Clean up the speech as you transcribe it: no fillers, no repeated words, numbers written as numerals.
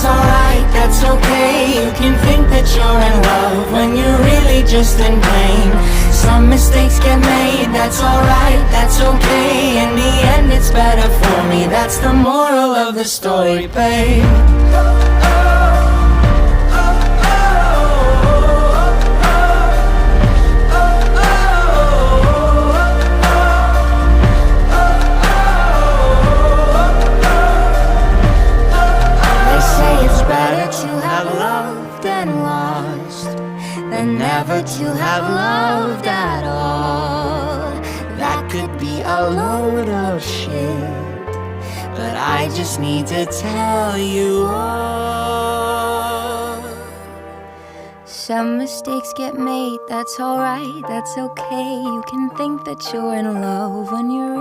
that's alright, that's okay. You can think that you're in love when you're really just in pain. Some mistakes get made, that's alright, that's okay. In the end it's better for me, that's the moral of the story, babe. And lost than never to have loved at all. That could be a load of shit, but I just need to tell you all. Some mistakes get made, that's alright, that's okay. You can think that you're in love when you're